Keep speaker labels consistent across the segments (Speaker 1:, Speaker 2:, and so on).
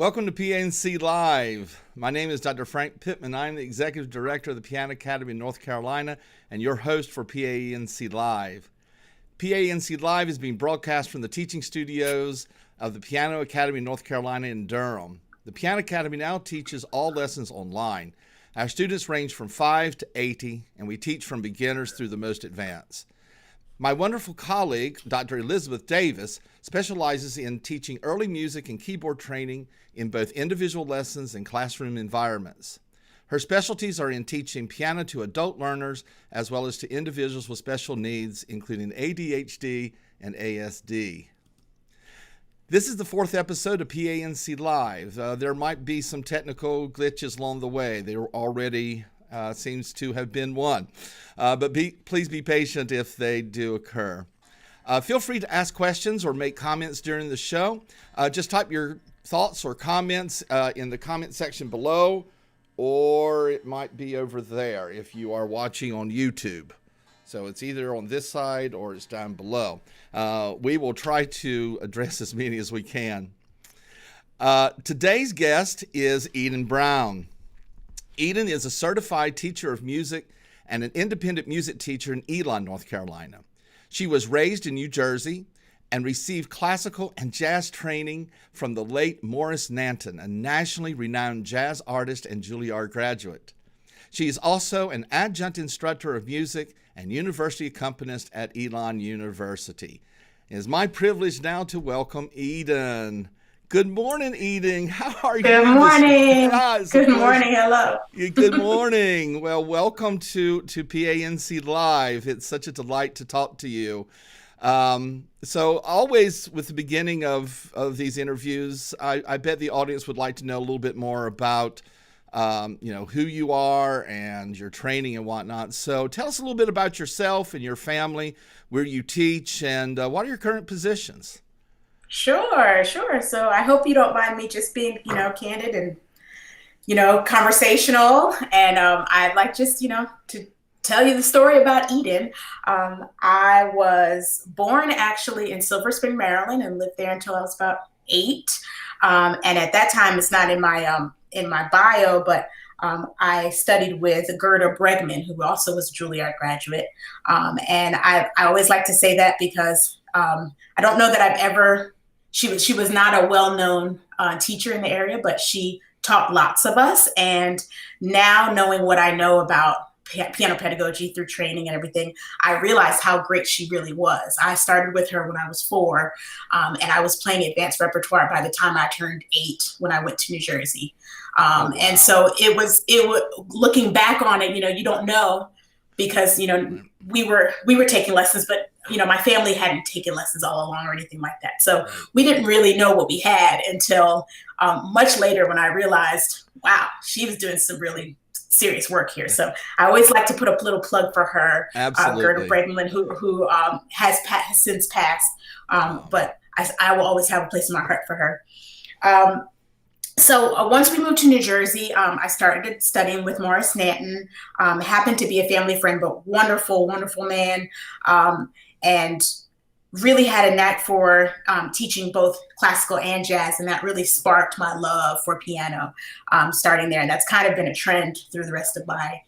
Speaker 1: Welcome to PANC Live. My name is Dr. Frank Pittman. I'm the Executive Director of the Piano Academy in North Carolina and your host for PANC Live. PANC Live is being broadcast from the teaching studios of the Piano Academy in North Carolina in Durham. The Piano Academy now teaches all lessons online. Our students range from 5 to 80, and we teach from beginners through the most advanced. My wonderful colleague, Dr. Elizabeth Davis, specializes in teaching early music and keyboard training in both individual lessons and classroom environments. Her specialties are in teaching piano to adult learners as well as to individuals with special needs, including ADHD and ASD. This is the fourth episode of PANC Live. There might be some technical glitches along the way. There already seems to have been one. But please be patient if they do occur. Feel free to ask questions or make comments during the show. Just type your thoughts or comments in the comment section below, or it might be over there if you are watching on YouTube. So it's either on this side or it's down below. We will try to address as many as we can. Today's guest is Eden Brown. Eden is a certified teacher of music and an independent music teacher in Elon, North Carolina. She was raised in New Jersey and received classical and jazz training from the late Morris Nanton, a nationally renowned jazz artist and Juilliard graduate. She is also an adjunct instructor of music and university accompanist at Elon University. It is my privilege now to welcome Eden. Good morning, Eden. How are you?
Speaker 2: Good morning. Good morning. Hello.
Speaker 1: Good morning. Well, welcome to PANC Live. It's such a delight to talk to you. So always with the beginning of these interviews, I bet the audience would like to know a little bit more about who you are and your training and whatnot. So tell us a little bit about yourself and your family, where you teach, and what are your current positions?
Speaker 2: Sure. So I hope you don't mind me just being, candid and, conversational. And I'd like just, to tell you the story about Eden. I was born actually in Silver Spring, Maryland, and lived there until I was about 8. And at that time, it's not in my bio, but I studied with Gerda Bregman, who also was a Juilliard graduate. And I always like to say that because I don't know that I've ever. She was not a well-known teacher in the area, but she taught lots of us. And now knowing what I know about piano pedagogy through training and everything, I realized how great she really was. I started with her when I was 4, and I was playing advanced repertoire by the time I turned 8 when I went to New Jersey. Wow. And so it was looking back on it, you don't know because, we were taking lessons, but my family hadn't taken lessons all along or anything like that. So we didn't really know what we had until much later when I realized, wow, she was doing some really serious work here. So I always like to put a little plug for her, Gerda Bregman, who has since passed, but I will always have a place in my heart for her. So once we moved to New Jersey, I started studying with Morris Nanton, happened to be a family friend, but wonderful, wonderful man, and really had a knack for teaching both classical and jazz. And that really sparked my love for piano starting there. And that's kind of been a trend through the rest of my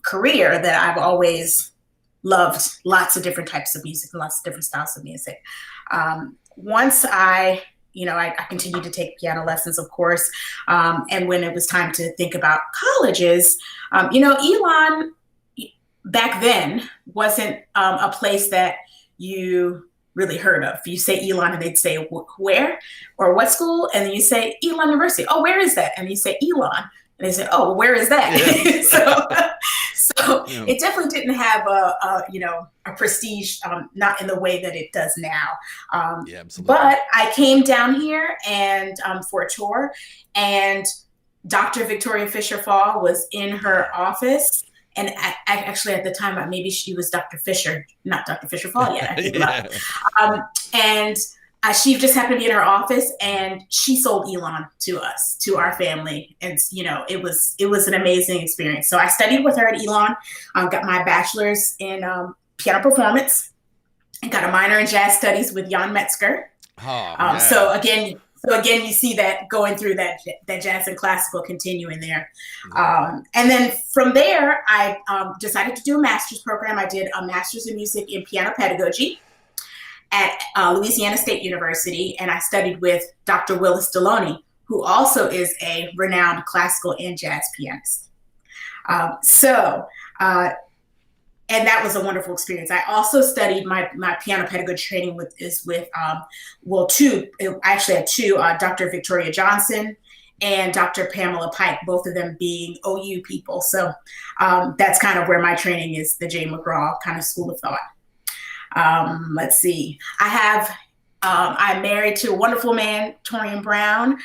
Speaker 2: career, that I've always loved lots of different types of music and lots of different styles of music. Once I continued to take piano lessons, of course. And when it was time to think about colleges, Elon back then wasn't a place that you really heard of. You say Elon and they'd say, where or what school? And then you say Elon University. Oh, where is that? And you say Elon. And they say, oh, well, where is that? Yeah. So it definitely didn't have a prestige, not in the way that it does now.
Speaker 1: Yeah, absolutely.
Speaker 2: But I came down here and for a tour, and Dr. Victoria Fisher-Fall was in her office. And I actually, at the time, maybe she was Dr. Fisher, not Dr. Fisher-Fall yet. I think and she just happened to be in her office, and she sold Elon to us, to our family. And, it was an amazing experience. So I studied with her at Elon, got my bachelor's in piano performance, and got a minor in jazz studies with Jan Metzger.
Speaker 1: Oh, yeah.
Speaker 2: So again, So again, you see that going through that jazz and classical continuing there.
Speaker 1: Exactly.
Speaker 2: And then from there, I decided to do a master's program. I did a master's in music in piano pedagogy at Louisiana State University, and I studied with Dr. Willis Deloney, who also is a renowned classical and jazz pianist. And that was a wonderful experience. I also studied my piano pedagogy training with two. I actually had two, Dr. Victoria Johnson and Dr. Pamela Pike, both of them being OU people. So that's kind of where my training is, the J. McGraw kind of school of thought. Let's see. I'm married to a wonderful man, Torian Brown,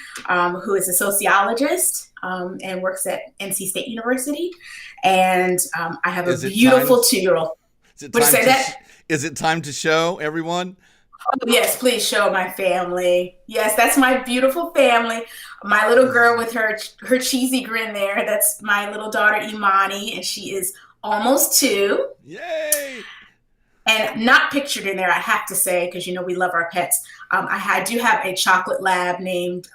Speaker 2: who is a sociologist and works at NC State University. And I have a beautiful 2-year-old.
Speaker 1: Is it time to show everyone?
Speaker 2: Oh, yes, please show my family. Yes, that's my beautiful family. My little girl with her cheesy grin there. That's my little daughter, Imani, and she is almost 2.
Speaker 1: Yay!
Speaker 2: And not pictured in there, I have to say, because we love our pets. I do have a chocolate lab named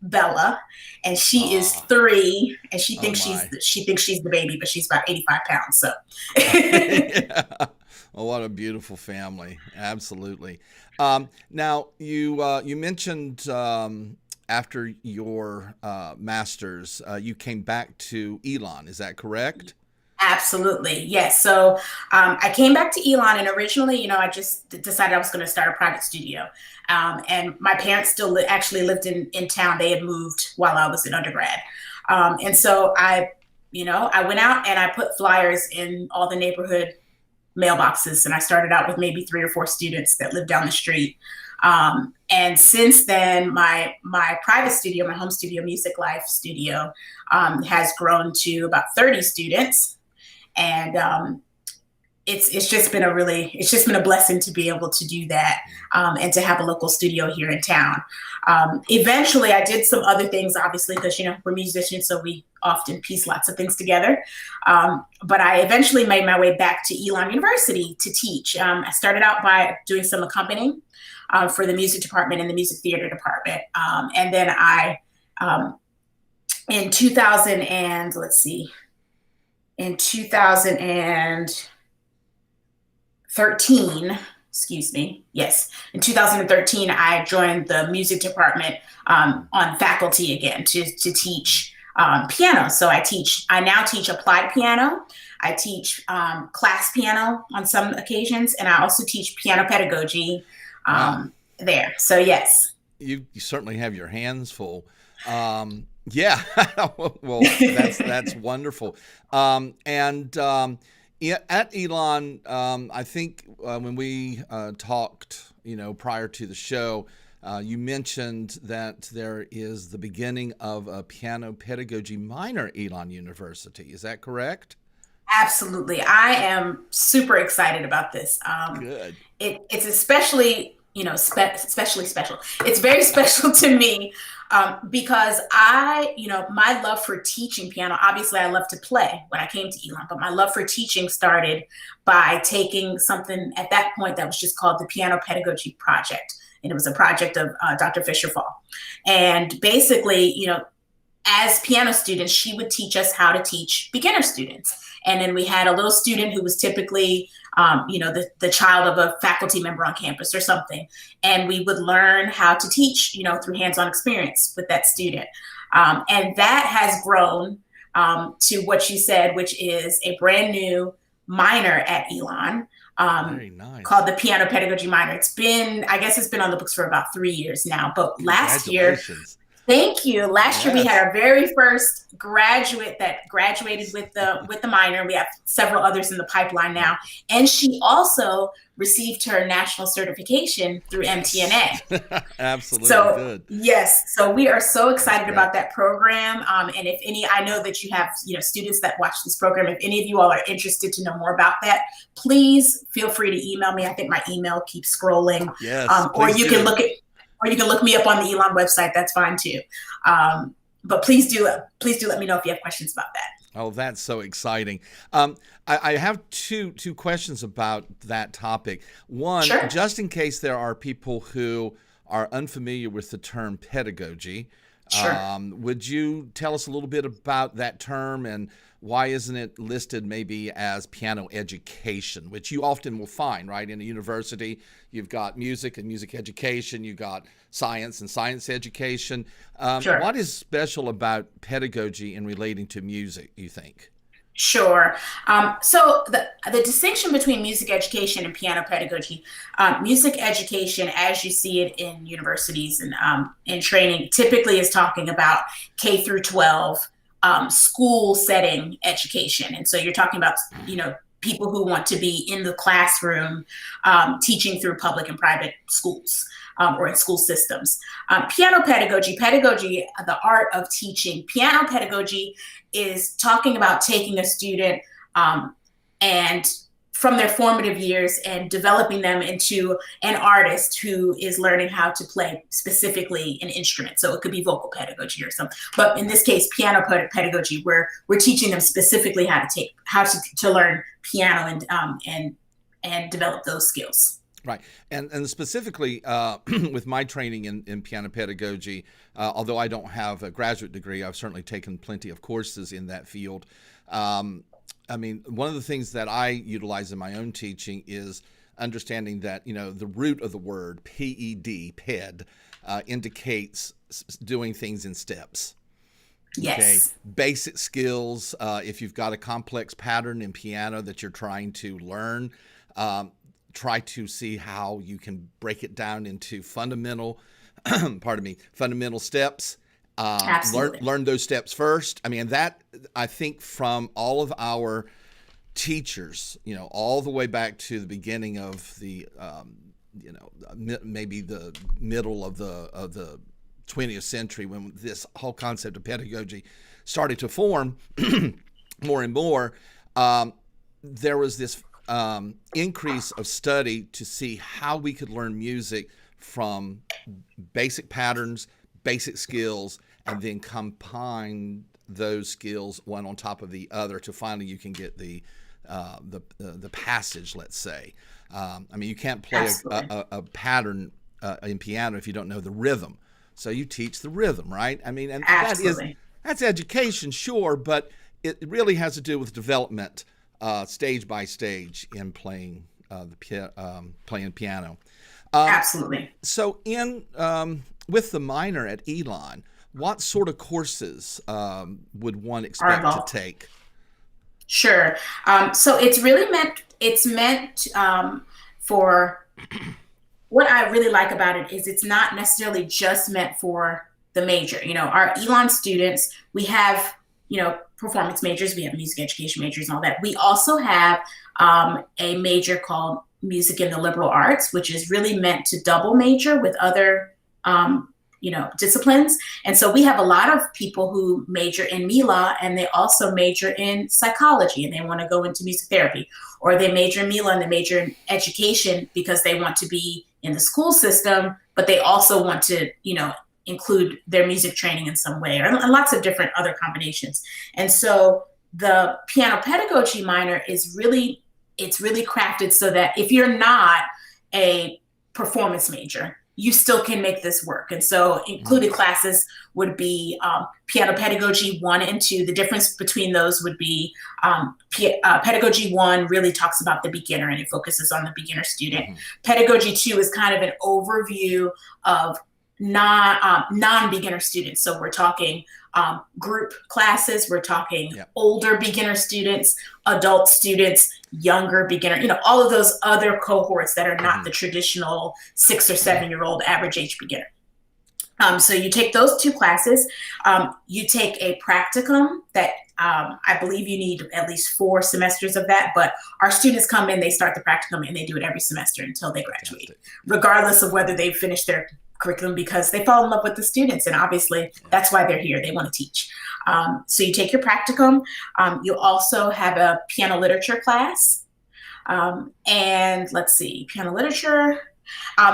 Speaker 2: Bella, and she is 3, and she thinks she's the baby, but she's about 85 pounds. So,
Speaker 1: yeah. Well, what a beautiful family! Absolutely. Now you mentioned after your master's, you came back to Elon. Is that correct?
Speaker 2: Absolutely. Yes. So I came back to Elon, and originally, I just decided I was going to start a private studio. And my parents still actually lived in town. They had moved while I was in undergrad. And so I went out and I put flyers in all the neighborhood mailboxes, and I started out with maybe 3 or 4 students that lived down the street. And since then, my private studio, my home studio, Music Life Studio, has grown to about 30 students. And it's just been a blessing to be able to do that, and to have a local studio here in town. Eventually, I did some other things, obviously, because we're musicians, so we often piece lots of things together. But I eventually made my way back to Elon University to teach. I started out by doing some accompanying for the music department and the music theater department, and then in 2013, in 2013, I joined the music department on faculty again to teach piano. So I now teach applied piano. I teach class piano on some occasions, and I also teach piano pedagogy there. So yes.
Speaker 1: You certainly have your hands full. Yeah, well, that's wonderful. At Elon, I think when we talked, prior to the show, you mentioned that there is the beginning of a piano pedagogy minor at Elon University. Is that correct?
Speaker 2: Absolutely. I am super excited about this.
Speaker 1: Good.
Speaker 2: It's especially, especially special. It's very special to me. Because my love for teaching piano, obviously I love to play when I came to Elon, but my love for teaching started by taking something at that point that was just called the Piano Pedagogy Project. And it was a project of Dr. Fisher Fall. And basically, as piano students, she would teach us how to teach beginner students. And then we had a little student who was typically, the child of a faculty member on campus or something. And we would learn how to teach, through hands-on experience with that student. And that has grown to what you said, which is a brand new minor at Elon.
Speaker 1: Very nice.
Speaker 2: Called the Piano Pedagogy Minor. It's been on the books for about 3 years now. But last year, thank you. Last year we had our very first graduate that graduated with the minor. We have several others in the pipeline now, and she also received her national certification through MTNA.
Speaker 1: Absolutely.
Speaker 2: So
Speaker 1: good.
Speaker 2: Yes, so we are so excited about that program. And if any, I know that you have students that watch this program. If any of you all are interested to know more about that, please feel free to email me. I think my email keeps scrolling.
Speaker 1: Yes,
Speaker 2: or you can look me up on the Elon website. That's fine too. But please do let me know if you have questions about that.
Speaker 1: Oh, that's so exciting. I have two questions about that topic. One,
Speaker 2: Sure.
Speaker 1: Just in case there are people who are unfamiliar with the term pedagogy.
Speaker 2: Sure.
Speaker 1: Would you tell us a little bit about that term, and why isn't it listed maybe as piano education, which you often will find, right? In a university, you've got music and music education, you've got science and science education.
Speaker 2: Sure.
Speaker 1: What is special about pedagogy in relating to music, you think?
Speaker 2: Sure. So the distinction between music education and piano pedagogy, music education, as you see it in universities and in training, typically is talking about K through 12 school setting education. And so you're talking about, people who want to be in the classroom teaching through public and private schools. Or in school systems. Piano pedagogy, the art of teaching. Piano pedagogy is talking about taking a student and from their formative years and developing them into an artist who is learning how to play specifically an instrument. So it could be vocal pedagogy or something. But in this case, piano pedagogy, where we're teaching them specifically how to learn piano and develop those skills.
Speaker 1: Right. And specifically with my training in piano pedagogy, although I don't have a graduate degree, I've certainly taken plenty of courses in that field. One of the things that I utilize in my own teaching is understanding that, the root of the word, P-E-D, ped, indicates doing things in steps.
Speaker 2: Yes.
Speaker 1: Okay. Basic skills, if you've got a complex pattern in piano that you're trying to learn, try to see how you can break it down into fundamental steps.
Speaker 2: Absolutely.
Speaker 1: Learn those steps first. That I think from all of our teachers, all the way back to the beginning of the, maybe the middle of the 20th century, when this whole concept of pedagogy started to form more and more, there was this increase of study to see how we could learn music from basic patterns, basic skills, and then combine those skills one on top of the other to finally you can get the passage, let's say. You can't play a pattern in piano if you don't know the rhythm. So you teach the rhythm, right? And that's education, sure, but it really has to do with development. Stage by stage in playing playing piano.
Speaker 2: Absolutely.
Speaker 1: So with the minor at Elon, what sort of courses would one expect to take?
Speaker 2: Sure. So it's really meant for, what I really like about it is it's not necessarily just meant for the major. Our Elon students, we have, performance majors, we have music education majors and all that. We also have a major called music in the liberal arts, which is really meant to double major with other, disciplines. And so we have a lot of people who major in MILA and they also major in psychology and they want to go into music therapy, or they major in MILA and they major in education because they want to be in the school system, but they also want to, include their music training in some way, or lots of different other combinations. And so the piano pedagogy minor it's really crafted so that if you're not a performance major, you still can make this work. And so included classes would be piano pedagogy 1 and 2. The difference between those would be pedagogy 1 really talks about the beginner and it focuses on the beginner student. Pedagogy 2 is kind of an overview of non-beginner students. So we're talking group classes, we're talking older beginner students, adult students, younger beginner, all of those other cohorts that are not the traditional 6 or 7 year old average age beginner. So you take those 2 classes, you take a practicum that I believe you need at least 4 semesters of that, but our students come in, they start the practicum and they do it every semester until they graduate, regardless of whether they've finished their curriculum, because they fall in love with the students. And obviously that's why they're here. They want to teach. So you take your practicum. You also have a piano literature class. And let's see, piano literature.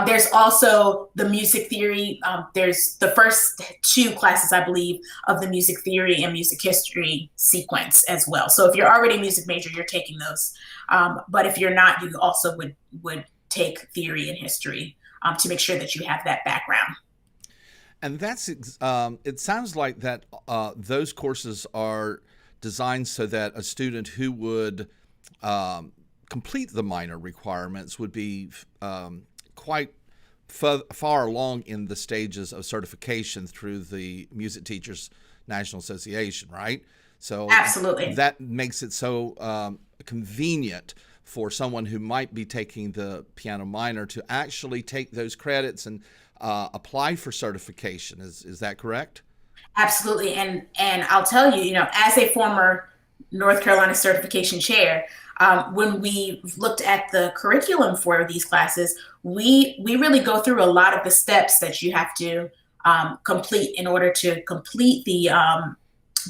Speaker 2: There's also the music theory. There's the first 2 classes, I believe, of the music theory and music history sequence as well. So if you're already a music major, you're taking those. But if you're not, you also would take theory and history to make sure that you have that background.
Speaker 1: And that's it sounds like that those courses are designed so that a student who would complete the minor requirements would be quite far along in the stages of certification through the Music Teachers National Association, right? So
Speaker 2: Absolutely.
Speaker 1: that makes it so convenient for someone who might be taking the piano minor to actually take those credits and apply for certification. Is that correct?
Speaker 2: Absolutely. And I'll tell you, as a former North Carolina certification chair, when we looked at the curriculum for these classes, we really go through a lot of the steps that you have to complete in order to complete the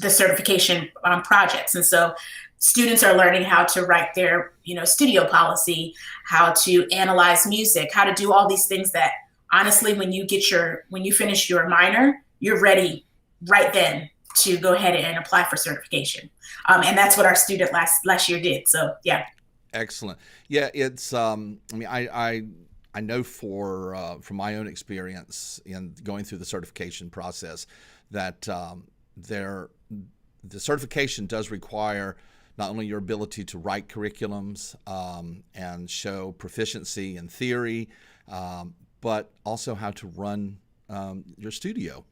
Speaker 2: certification projects. And so students are learning how to write their, studio policy, how to analyze music, how to do all these things that honestly, when you finish your minor, you're ready right then to go ahead and apply for certification. And that's what our student last year did. So yeah.
Speaker 1: Excellent. Yeah, it's I mean I know from my own experience in going through the certification process that the certification does require not only your ability to write curriculums and show proficiency in theory, but also how to run your studio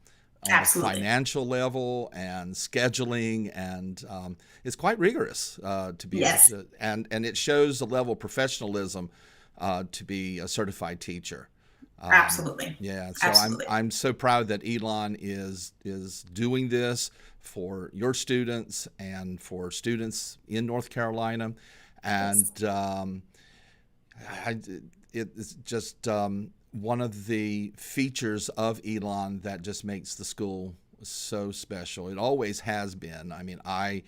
Speaker 1: on a financial level and scheduling, and it's quite rigorous to be able to, and it shows a level of professionalism to be a certified teacher.
Speaker 2: Absolutely.
Speaker 1: Yeah. So
Speaker 2: Absolutely.
Speaker 1: I'm so proud that Elon is doing this for your students and for students in North Carolina, and it's just one of the features of Elon that just makes the school so special. It always has been. I mean, I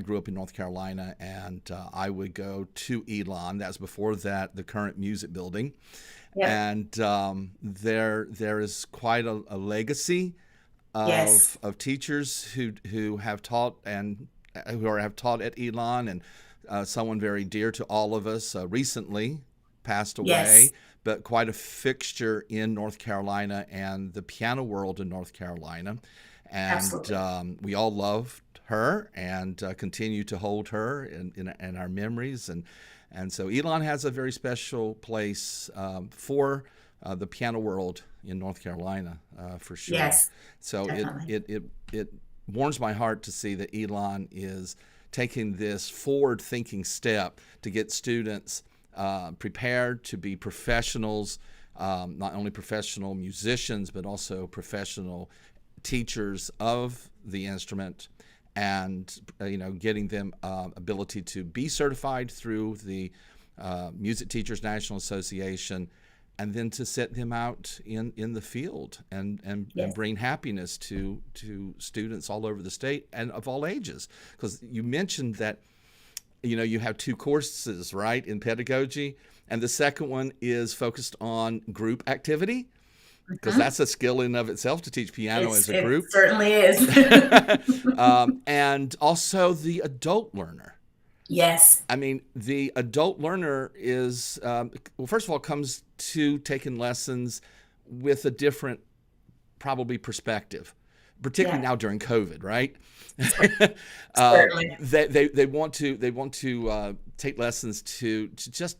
Speaker 1: grew up in North Carolina, and I would go to Elon. That's before that, the current music building. Yep. And there is quite a legacy of teachers who have taught and who have taught at Elon, and someone very dear to all of us recently passed away, but quite a fixture in North Carolina and the piano world in North Carolina. And we all loved her and continue to hold her in our memories. And so Elon has a very special place for the piano world in North Carolina, for sure.
Speaker 2: Yes,
Speaker 1: so it warms my heart to see that Elon is taking this forward-thinking step to get students prepared to be professionals, not only professional musicians, but also professional teachers of the instrument, and getting them ability to be certified through the Music Teachers National Association, and then to set them out in the field and bring happiness to students all over the state and of all ages. Because you mentioned that you have two courses, right, in pedagogy, and the second one is focused on group activity, because that's a skill in of itself to teach piano as a group.
Speaker 2: It certainly is.
Speaker 1: And also the adult learner.
Speaker 2: Yes.
Speaker 1: I mean, the adult learner is, well, first of all, comes to taking lessons with a different, probably, perspective, particularly now during COVID, right?
Speaker 2: Certainly.
Speaker 1: They want to take lessons to just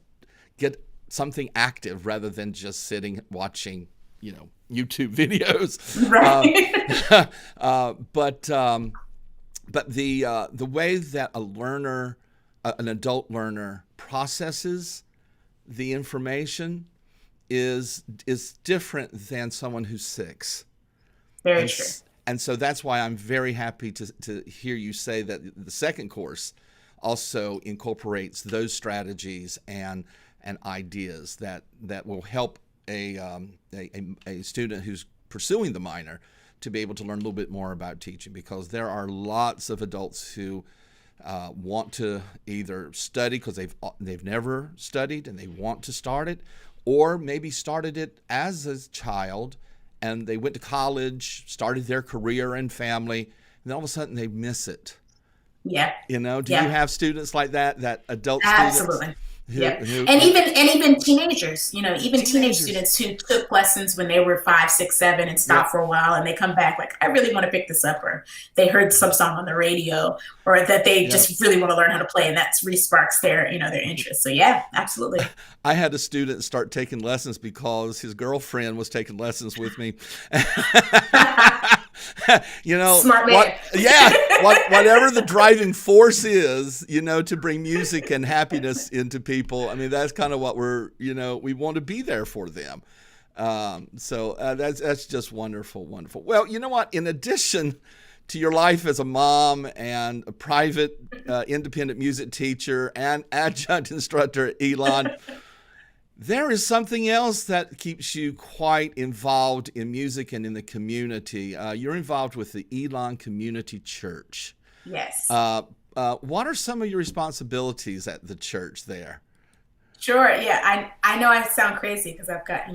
Speaker 1: get something active rather than just sitting watching YouTube videos.
Speaker 2: Right.
Speaker 1: But the way that an adult learner processes the information is different than someone who's 6.
Speaker 2: Very true.
Speaker 1: And so that's why I'm very happy to hear you say that the second course also incorporates those strategies and ideas that will help a student who's pursuing the minor to be able to learn a little bit more about teaching, because there are lots of adults who want to either study because they've never studied and they want to start it, or maybe started it as a child and they went to college, started their career and family, and then all of a sudden they miss it.
Speaker 2: Yeah.
Speaker 1: Do you have students like that adult
Speaker 2: Absolutely.
Speaker 1: students?
Speaker 2: Yeah. And even teenagers, even teenage
Speaker 1: teenagers.
Speaker 2: students who took lessons when they were 5, 6, 7 and stopped
Speaker 1: Yep.
Speaker 2: for a while and they come back like, I really want to pick this up, or they heard some song on the radio, or that they
Speaker 1: Yep.
Speaker 2: just really want to learn how to play, and that's re-sparks their interest. So yeah, absolutely.
Speaker 1: I had a student start taking lessons because his girlfriend was taking lessons with me.
Speaker 2: Smart man.
Speaker 1: Whatever the driving force is, to bring music and happiness into people. I mean, that's kind of what we want to be there for them. So that's just wonderful, wonderful. Well, you know what? In addition to your life as a mom and a private independent music teacher and adjunct instructor at Elon, there is something else that keeps you quite involved in music and in the community. You're involved with the Elon Community Church.
Speaker 2: Yes.
Speaker 1: What are some of your responsibilities at the church there?
Speaker 2: Sure. Yeah. I know I sound crazy because I've got,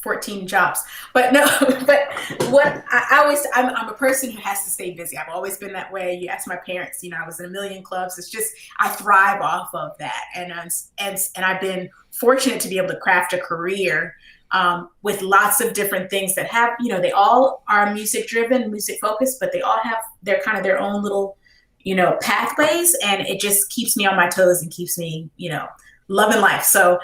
Speaker 2: 14 jobs, but no, but what I'm a person who has to stay busy. I've always been that way. You ask my parents, I was in a million clubs. It's just, I thrive off of that. And I've been fortunate to be able to craft a career with lots of different things that have, they all are music driven, music focused, but they all have their kind of their own little, pathways. And it just keeps me on my toes and keeps me, loving life. So,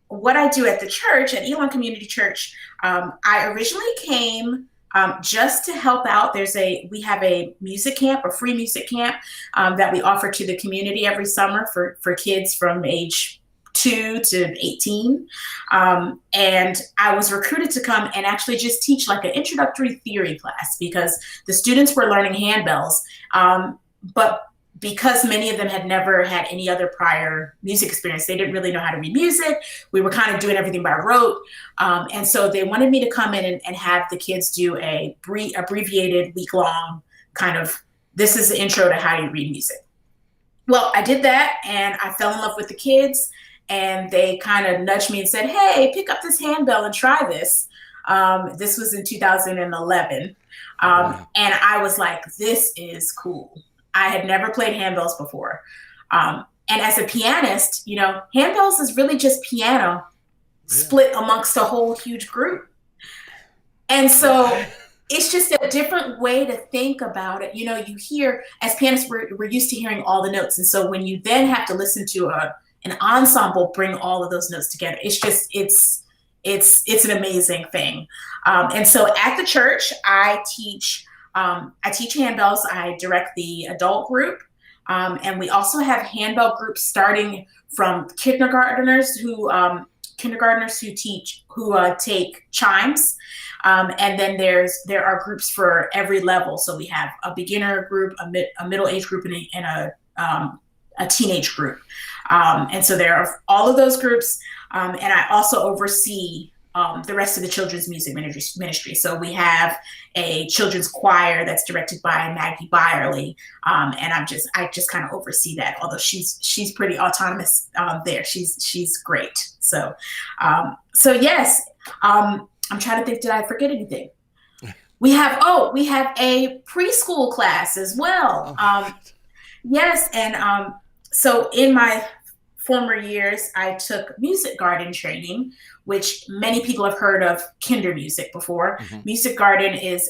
Speaker 2: what I do at the church, at Elon Community Church, I originally came just to help out. We have a music camp, a free music camp that we offer to the community every summer for kids from age 2 to 18. And I was recruited to come and actually just teach like an introductory theory class because the students were learning handbells, but because many of them had never had any other prior music experience, they didn't really know how to read music. We were kind of doing everything by rote. And so they wanted me to come in and have the kids do a abbreviated week-long kind of, this is the intro to how you read music. Well, I did that and I fell in love with the kids, and they kind of nudged me and said, hey, pick up this handbell and try this. This was in 2011.
Speaker 1: Wow.
Speaker 2: And I was like, this is cool. I had never played handbells before. And as a pianist, handbells is really just piano split amongst a whole huge group. And so it's just a different way to think about it. You hear, as pianists, we're used to hearing all the notes. And so when you then have to listen to an ensemble bring all of those notes together, it's just, it's an amazing thing. And so at the church, I teach handbells. I direct the adult group. And we also have handbell groups starting from kindergartners who take chimes. And then there are groups for every level. So we have a beginner group, a middle age group, and a teenage group. And so there are all of those groups. And I also oversee the rest of the children's music ministry. So we have a children's choir that's directed by Maggie Byerly, and I just kind of oversee that. Although she's pretty autonomous there. She's great. So yes, I'm trying to think. Did I forget anything? We have a preschool class as well. Yes, and so in my former years, I took music garden training, which many people have heard of kinder music before. Mm-hmm. Music Garden is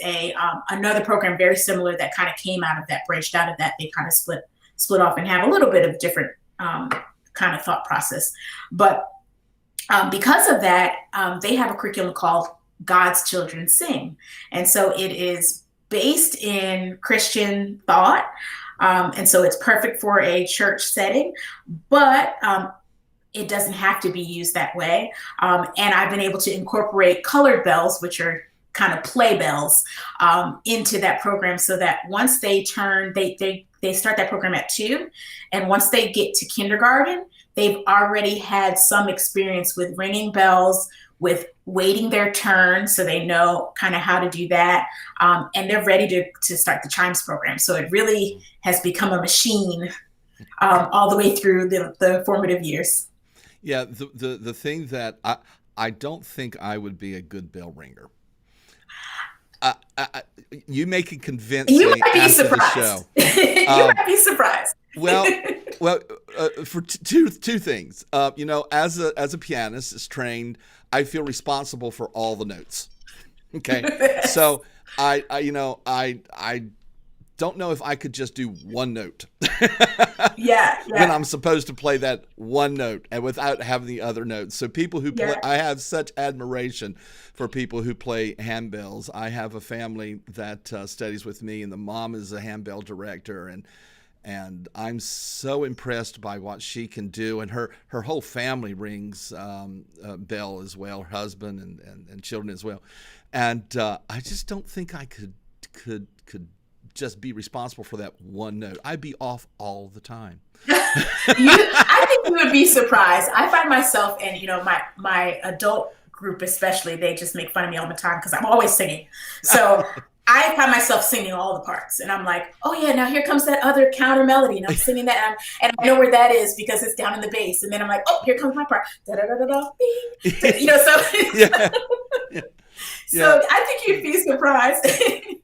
Speaker 2: another program very similar that kind of came out of that, branched out of that. They kind of split off and have a little bit of different kind of thought process. But because of that, they have a curriculum called God's Children Sing. And so it is based in Christian thought. And so it's perfect for a church setting, but it doesn't have to be used that way. And I've been able to incorporate colored bells, which are kind of play bells, into that program so that once they start that program at 2, and once they get to kindergarten, they've already had some experience with ringing bells, with waiting their turn, so they know kind of how to do that. And they're ready to start the chimes program. So it really has become a machine all the way through the formative years.
Speaker 1: Yeah, the thing that I don't think I would be a good bell ringer. You make it convincing.
Speaker 2: You might be
Speaker 1: after
Speaker 2: surprised.
Speaker 1: The show.
Speaker 2: You might be surprised.
Speaker 1: Well, Well, for two things. As a pianist is trained, I feel responsible for all the notes. Okay, so I don't know if I could just do one note.
Speaker 2: Yeah,
Speaker 1: When
Speaker 2: yeah,
Speaker 1: I'm supposed to play that one note and without having the other notes. So people who play,
Speaker 2: yeah.
Speaker 1: I have such admiration for people who play handbells. I have a family that studies with me, and the mom is a handbell director, and I'm so impressed by what she can do. And her whole family rings a bell as well, her husband and children as well. And I just don't think I could just be responsible for that one note. I'd be off all the time.
Speaker 2: I think you would be surprised. I find myself, and my adult group especially, they just make fun of me all the time because I'm always singing. So I find myself singing all the parts, and I'm like, oh yeah, now here comes that other counter melody, and I'm singing that, and I know where that is because it's down in the bass, and then I'm like, oh, here comes my part, da da da da da, so.
Speaker 1: Yeah. Yeah.
Speaker 2: So I think you'd be surprised.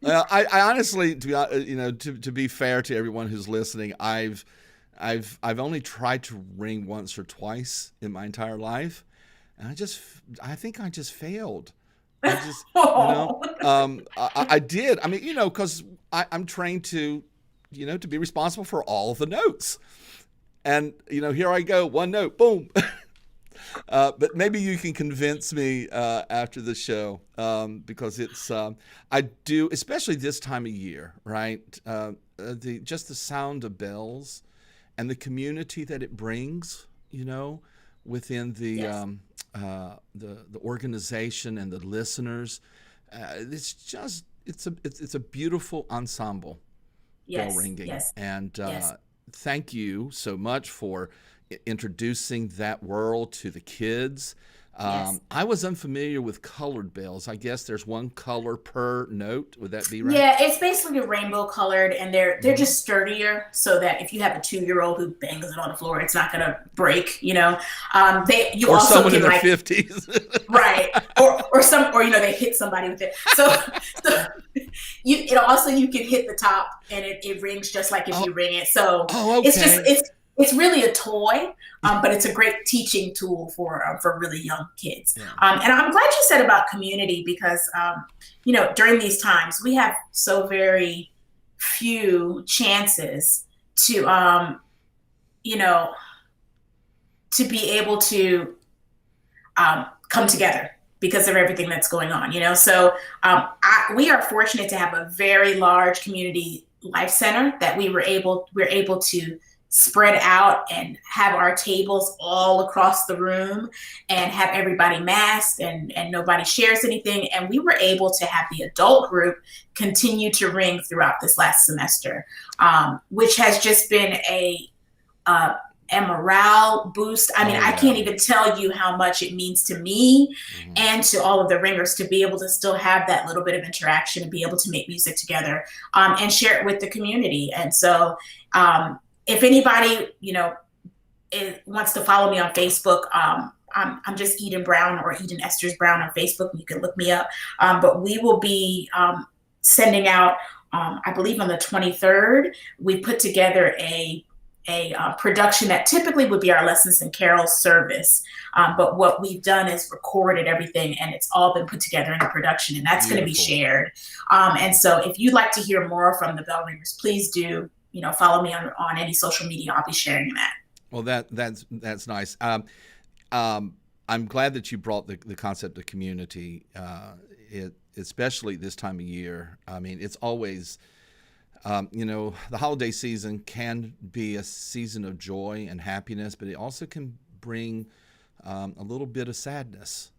Speaker 1: Well, I honestly, to be fair to everyone who's listening, I've only tried to ring once or twice in my entire life, and I think I just failed. I did. I mean, because I'm trained to be responsible for all the notes, and here I go, one note, boom. But maybe you can convince me after the show, because it's I do, especially this time of year, right? Just the sound of bells and the community that it brings, within the
Speaker 2: Yes.
Speaker 1: the organization and the listeners. It's a beautiful ensemble, bell
Speaker 2: Yes,
Speaker 1: ringing,
Speaker 2: yes,
Speaker 1: and
Speaker 2: yes,
Speaker 1: thank you so much for introducing that world to the kids.
Speaker 2: yes.
Speaker 1: I was unfamiliar with colored bells. I guess there's one color per note. Would that be right?
Speaker 2: Yeah, it's basically rainbow colored, and they're
Speaker 1: Mhm.
Speaker 2: just sturdier, so that if you have a 2-year-old who bangs it on the floor, it's not gonna break. You
Speaker 1: Or
Speaker 2: also
Speaker 1: someone in
Speaker 2: can
Speaker 1: their
Speaker 2: like
Speaker 1: 50s.
Speaker 2: right, or they hit somebody with it. So you can hit the top, and it rings just like if
Speaker 1: Oh,
Speaker 2: you ring it. So
Speaker 1: oh,
Speaker 2: it's just
Speaker 1: okay.
Speaker 2: it's really a toy, but it's a great teaching tool for really young kids.
Speaker 1: Yeah.
Speaker 2: And I'm glad you said about community because during these times we have so very few chances to you know to be able to come together because of everything that's going on. So we are fortunate to have a very large community life center that we're able to spread out and have our tables all across the room and have everybody masked and nobody shares anything. And we were able to have the adult group continue to ring throughout this last semester, which has just been a morale boost. I mean,
Speaker 1: Oh,
Speaker 2: I
Speaker 1: yeah.
Speaker 2: can't even tell you how much it means to me
Speaker 1: Mhm.
Speaker 2: and to all of the ringers to be able to still have that little bit of interaction and be able to make music together, and share it with the community. And so, if anybody, wants to follow me on Facebook, I'm just Eden Brown or Eden Esters Brown on Facebook. You can look me up. But we will be sending out, I believe on the 23rd, we put together a production that typically would be our lessons and carols service. But what we've done is recorded everything, and it's all been put together in a production, and that's going to be
Speaker 1: Beautiful.
Speaker 2: shared. And so if you'd like to hear more from the bell ringers, please do, follow me on any social media. I'll be sharing that.
Speaker 1: Well, that's nice. I'm glad that you brought the concept of community, especially this time of year. I mean, it's always, the holiday season can be a season of joy and happiness, but it also can bring a little bit of sadness.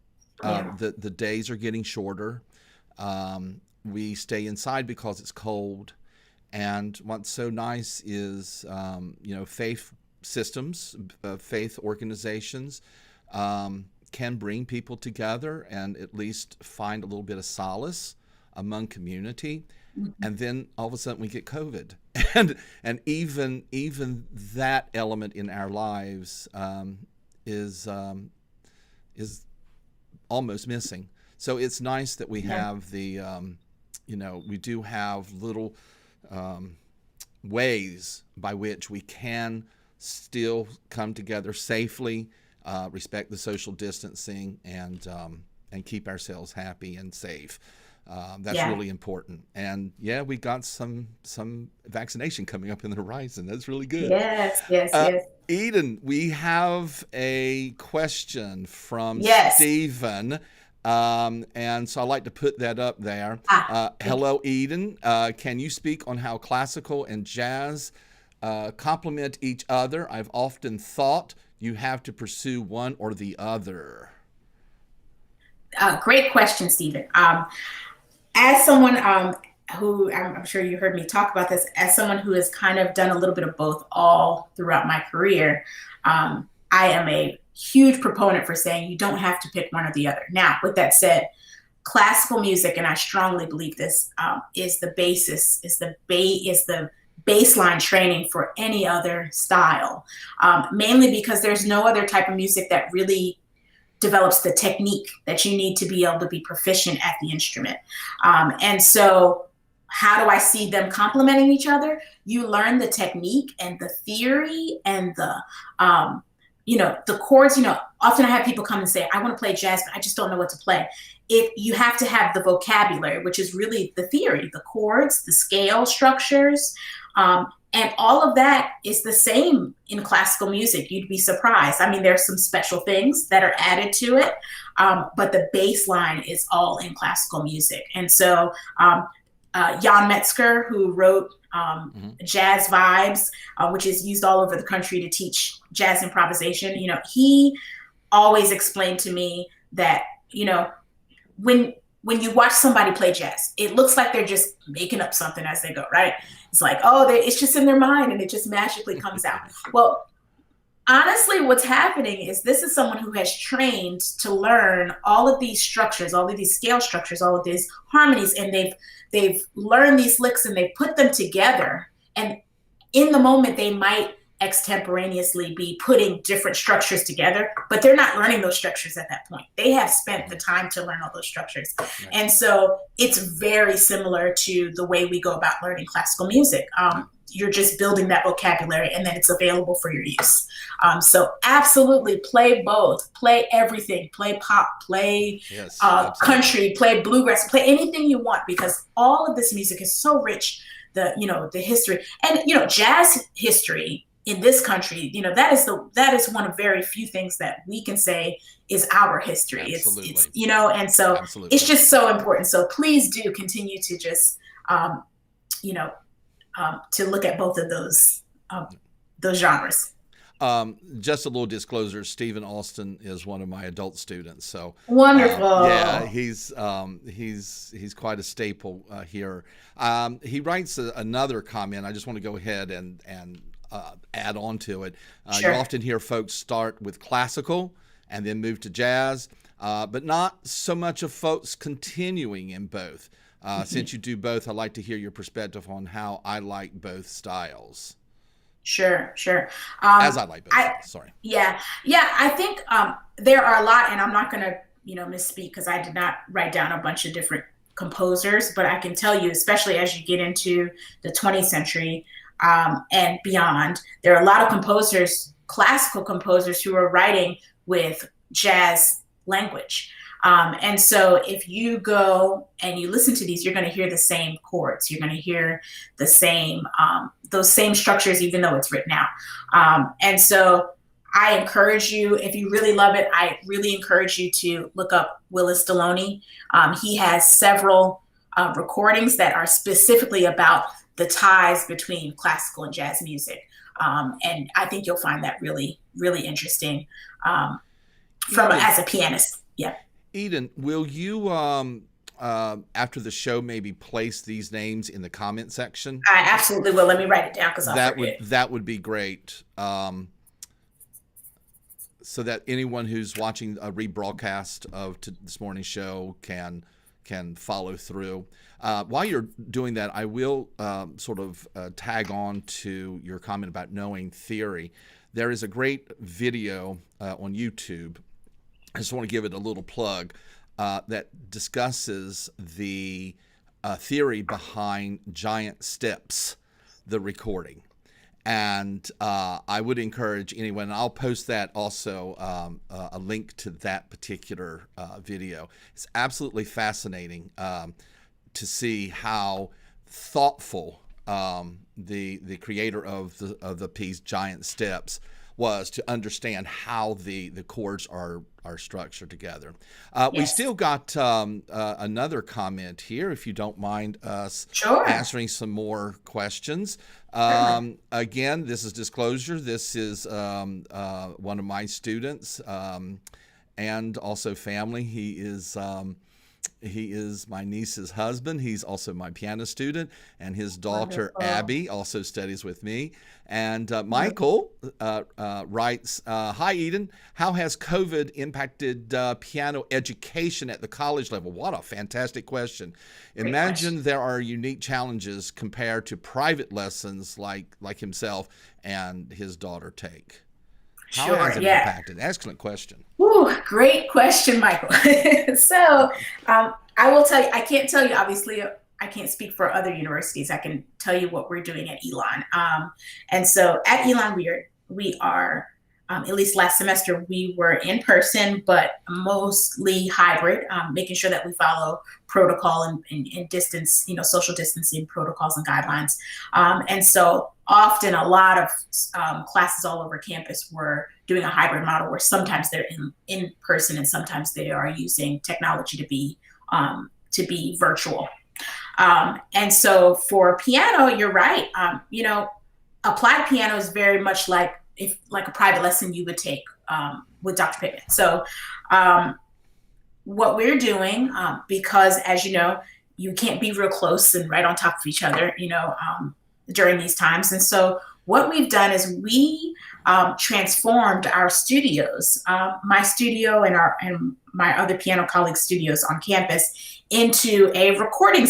Speaker 2: Yeah.
Speaker 1: The days are getting shorter. We stay inside because it's cold. And what's so nice is, faith systems, faith organizations can bring people together and at least find a little bit of solace among community. And then all of a sudden we get COVID, and even that element in our lives is almost missing. So it's nice that we have the we do have little ways by which we can still come together safely, respect the social distancing, and keep ourselves happy and safe. That's really important. And yeah, we got some vaccination coming up in the horizon. That's really good.
Speaker 2: Yes, yes, yes.
Speaker 1: Eden, we have a question from
Speaker 2: Yes.
Speaker 1: Stephen. And so I'd like to put that up there. Hello, Eden. Can you speak on how classical and jazz complement each other? I've often thought you have to pursue one or the other.
Speaker 2: Great question, Stephen. As someone who, I'm sure you heard me talk about this, as someone who has kind of done a little bit of both all throughout my career, I am a huge proponent for saying you don't have to pick one or the other. Now, with that said, classical music, and I strongly believe this, is the basis, is the baseline training for any other style, mainly because there's no other type of music that really develops the technique that you need to be able to be proficient at the instrument. And so how do I see them complementing each other? You learn the technique and the theory and the chords. Often I have people come and say, I want to play jazz, but I just don't know what to play. You have to have the vocabulary, which is really the theory, the chords, the scale structures, and all of that is the same in classical music. You'd be surprised. I mean, there's some special things that are added to it, but the baseline is all in classical music. And so Jan Metzger, who wrote Jazz Vibes, which is used all over the country to teach jazz improvisation, he always explained to me that, when you watch somebody play jazz, it looks like they're just making up something as they go, right? It's like, it's just in their mind and it just magically comes out. Well, honestly, what's happening is this is someone who has trained to learn all of these structures, all of these scale structures, all of these harmonies, and they've learned these licks and they put them together. And in the moment, they might extemporaneously be putting different structures together, but they're not learning those structures at that point. They have spent the time to learn all those structures. Right. And so it's very similar to the way we go about learning classical music. You're just building that vocabulary and then it's available for your use. So absolutely play both, play everything, play pop, play country, play bluegrass, play anything you want, because all of this music is so rich, the history and, jazz history in this country, that is one of very few things that we can say is our history.
Speaker 1: Absolutely.
Speaker 2: It's and so Absolutely. It's just so important. So please do continue to just, to look at both of those genres.
Speaker 1: Just a little disclosure, Stephen Austin is one of my adult students. So
Speaker 2: wonderful.
Speaker 1: Yeah, he's quite a staple here. He writes another comment. I just want to go ahead and add on to it.
Speaker 2: Sure.
Speaker 1: You often hear folks start with classical and then move to jazz, but not so much of folks continuing in both. Since you do both, I'd like to hear your perspective on how I like both styles.
Speaker 2: Sure.
Speaker 1: As I like both. Sorry.
Speaker 2: Yeah. I think there are a lot, and I'm not going to, misspeak because I did not write down a bunch of different composers, but I can tell you, especially as you get into the 20th century and beyond, there are a lot of composers, classical composers, who are writing with jazz language. And so if you go and you listen to these, you're going to hear the same chords. You're going to hear the same, those same structures, even though it's written out. And so I encourage you, if you really love it, I really encourage you to look up Willis Deloney. He has several recordings that are specifically about the ties between classical and jazz music. And I think you'll find that really, really interesting as a pianist. Yeah.
Speaker 1: Eden, will you, after the show, maybe place these names in the comment section?
Speaker 2: I absolutely will. Let me write it down because I'll forget.
Speaker 1: That would be great. So that anyone who's watching a rebroadcast of this morning's show can follow through. While you're doing that, I will tag on to your comment about knowing theory. There is a great video on YouTube. I just want to give it a little plug that discusses the theory behind Giant Steps, the recording. And I would encourage anyone, and I'll post that also, a link to that particular video. It's absolutely fascinating to see how thoughtful the creator of the piece Giant Steps was to understand how the chords are structured together. We still got another comment here, if you don't mind us answering some more questions. Again, this is disclosure. This is one of my students and also family. He is my niece's husband. He's also my piano student, and his daughter Abby also studies with me. And Michael writes, "Hi Eden, how has COVID impacted piano education at the college level?" What a fantastic question. Imagine there are unique challenges compared to private lessons like himself and his daughter take. How has it impacted? Excellent question.
Speaker 2: Ooh, great question, Michael. So I will tell you, I can't tell you, obviously, I can't speak for other universities. I can tell you what we're doing at Elon. And so at Elon, we are at least last semester, we were in person, but mostly hybrid, making sure that we follow protocol and distance, social distancing protocols and guidelines. And so often a lot of classes all over campus were doing a hybrid model where sometimes they're in person and sometimes they are using technology to be virtual. And so for piano, you're right. Applied piano is very much like a private lesson you would take with Dr. Pittman. So what we're doing, because as you know, you can't be real close and right on top of each other, during these times. And so what we've done is we transformed our studios, my studio and my other piano colleagues' studios on campus, into a recording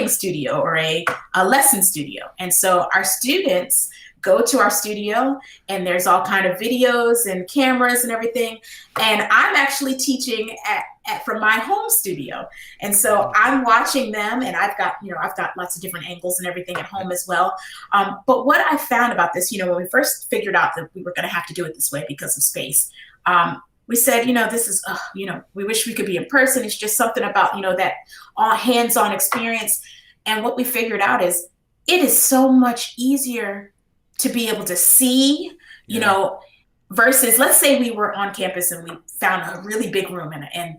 Speaker 2: studio or a lesson studio. And so our students go to our studio and there's all kind of videos and cameras and everything. And I'm actually teaching from my home studio. And so I'm watching them and I've got lots of different angles and everything at home as well. But what I found about this, when we first figured out that we were going to have to do it this way because of space, we said, this is, we wish we could be in person. It's just something about, that all hands-on experience. And what we figured out is it is so much easier to be able to see, versus let's say we were on campus and we found a really big room and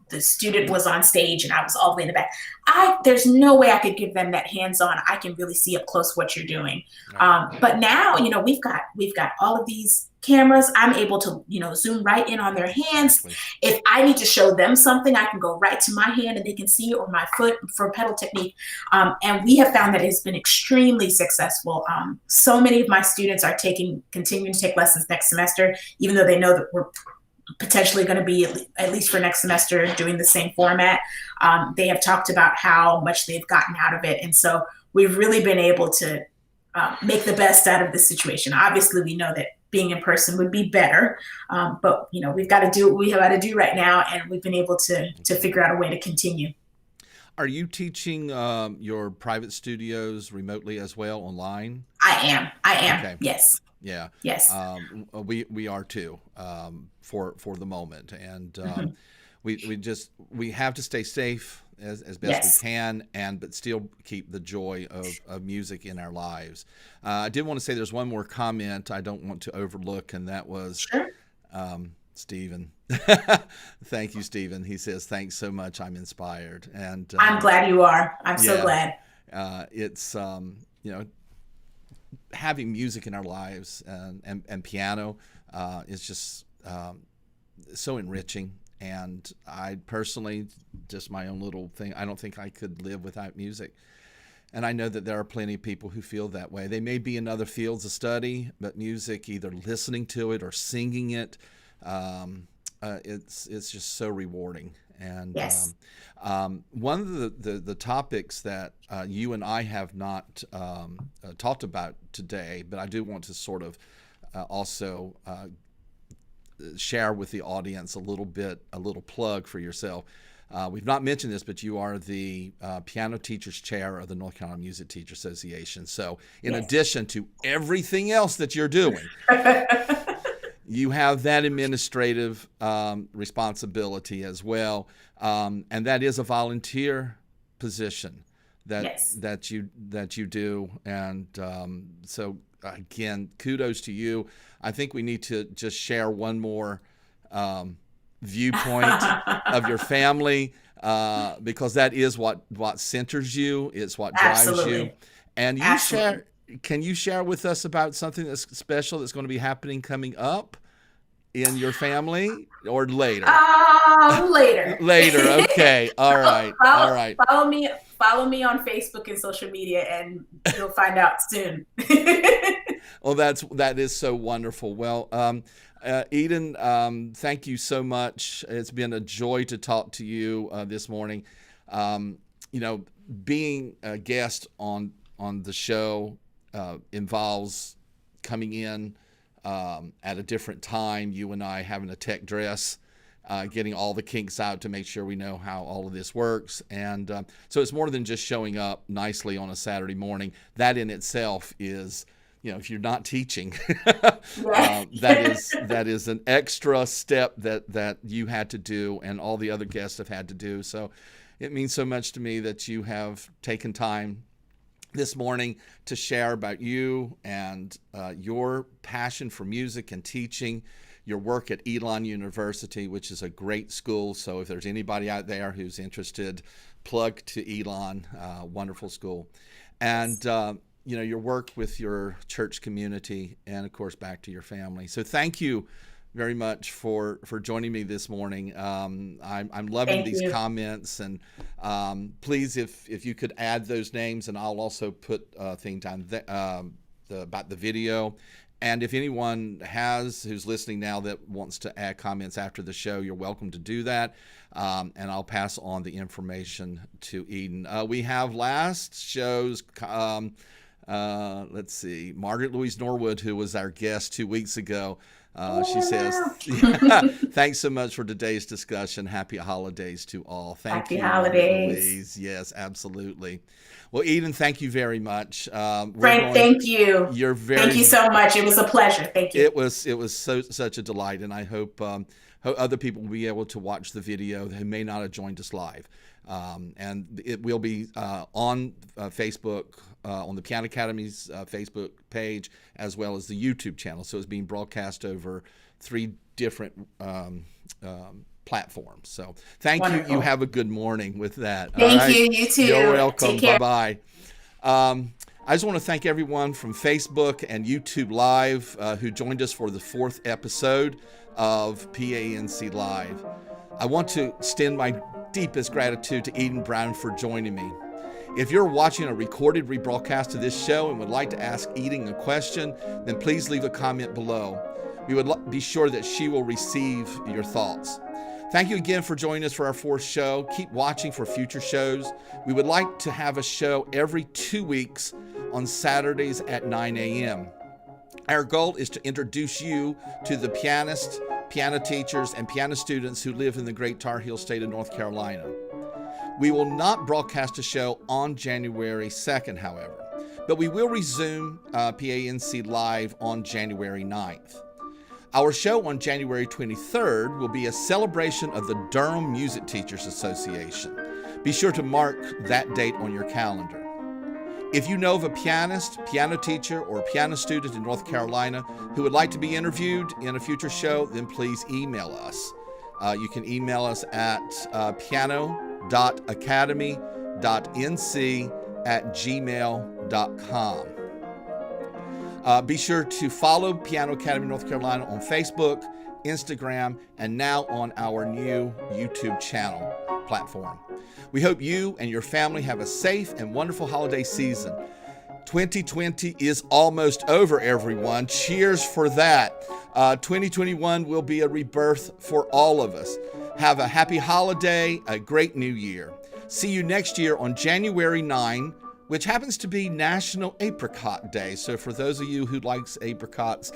Speaker 2: the student was on stage and I was all the way in the back. There's no way I could give them that hands-on. I can really see up close what you're doing. But now, we've got all of these cameras. I'm able to, zoom right in on their hands. If I need to show them something, I can go right to my hand and they can see, or my foot for pedal technique. And we have found that it's been extremely successful. So many of my students are continuing to take lessons next semester, even though they know that we're potentially going to be, at least for next semester, doing the same format. They have talked about how much they've gotten out of it. And so we've really been able to make the best out of the situation. Obviously, we know that being in person would be better, but we've got to do what we have got to do right now, and we've been able to figure out a way to continue.
Speaker 1: Are you teaching your private studios remotely as well, online?
Speaker 2: I am. Okay. Yes.
Speaker 1: Yeah.
Speaker 2: Yes.
Speaker 1: We are too, for the moment, and we have to stay safe as best we can, but still keep the joy of music in our lives. I did want to say there's one more comment I don't want to overlook, and that was Stephen. Thank you, Stephen. He says, "Thanks so much. I'm inspired." And
Speaker 2: I'm glad you are. I'm so glad.
Speaker 1: It's having music in our lives and piano is just so enriching. And I personally, just my own little thing, I don't think I could live without music. And I know that there are plenty of people who feel that way. They may be in other fields of study, but music, either listening to it or singing it, it's just so rewarding. And one of the topics that you and I have not talked about today, but I do want to sort of also share with the audience a little plug for yourself. We've not mentioned this, but you are the piano teachers chair of the North Carolina Music Teacher Association. So in addition to everything else that you're doing, you have that administrative responsibility as well. And that is a volunteer position that you do. And so again, kudos to you. I think we need to just share one more viewpoint of your family, because that is what centers you. It's what drives you. And can you share with us about something that's special that's going to be happening coming up in your family, or later?
Speaker 2: Later.
Speaker 1: Later. Okay. All right. All right.
Speaker 2: Follow me on Facebook and social media, and you'll find out soon.
Speaker 1: Well, that is so wonderful. Well, Eden, thank you so much. It's been a joy to talk to you this morning. Being a guest on the show involves coming in at a different time, you and I having a tech dress, getting all the kinks out to make sure we know how all of this works. And so it's more than just showing up nicely on a Saturday morning. That in itself is, if you're not teaching, that is an extra step that you had to do and all the other guests have had to do. So it means so much to me that you have taken time this morning to share about you and your passion for music and teaching, your work at Elon University, which is a great school. So if there's anybody out there who's interested, plug to Elon, wonderful school. And your work with your church community, and of course back to your family. So thank you very much for joining me this morning. I'm loving these comments, and please, if you could add those names, and I'll also put things on about the video. And if anyone who's listening now that wants to add comments after the show, you're welcome to do that. And I'll pass on the information to Eden. We have last show's, let's see, Margaret Louise Norwood, who was our guest 2 weeks ago. She says, thanks so much for today's discussion. Happy holidays to all. Thank you. Happy holidays. Louise. Yes, absolutely. Well, Eden, thank you very much.
Speaker 2: Frank, thank you. Thank you so much. It was a pleasure. Thank you.
Speaker 1: It was such a delight, and I hope other people will be able to watch the video who may not have joined us live. And it will be on Facebook, on the Piano Academy's Facebook page, as well as the YouTube channel. So it's being broadcast over 3 different platforms. So thank you. You have a good morning with that.
Speaker 2: Thank you. You too.
Speaker 1: You're welcome. Bye-bye. I just want to thank everyone from Facebook and YouTube Live who joined us for the 4th episode of PANC Live. I want to extend my deepest gratitude to Eden Brown for joining me. If you're watching a recorded rebroadcast of this show and would like to ask Eden a question, then please leave a comment below. We would be sure that she will receive your thoughts. Thank you again for joining us for our 4th show. Keep watching for future shows. We would like to have a show every 2 weeks on Saturdays at 9 a.m. Our goal is to introduce you to the pianists, piano teachers, and piano students who live in the great Tar Heel state of North Carolina. We will not broadcast a show on January 2nd, however, but we will resume PANC Live on January 9th. Our show on January 23rd will be a celebration of the Durham Music Teachers Association. Be sure to mark that date on your calendar. If you know of a pianist, piano teacher, or piano student in North Carolina who would like to be interviewed in a future show, then please email us. You can email us at piano.academy.nc@gmail.com. Be sure to follow Piano Academy North Carolina on Facebook, Instagram, and now on our new YouTube channel platform. We hope you and your family have a safe and wonderful holiday season. 2020 is almost over, everyone. Cheers for that. 2021 will be a rebirth for all of us. Have a happy holiday, a great new year. See you next year on January 9, which happens to be National Apricot Day. So for those of you who likes apricots,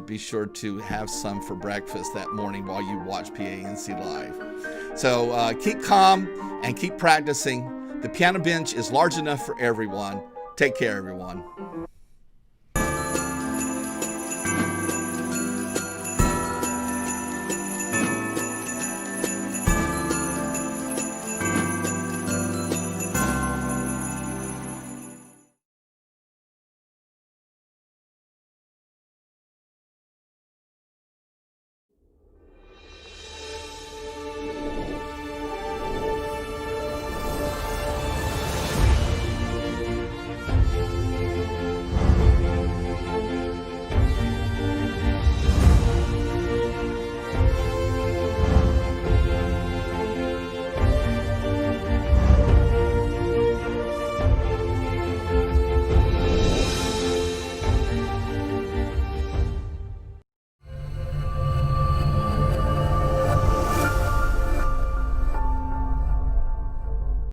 Speaker 1: be sure to have some for breakfast that morning while you watch PANC Live. So keep calm and keep practicing. The piano bench is large enough for everyone. Take care, everyone.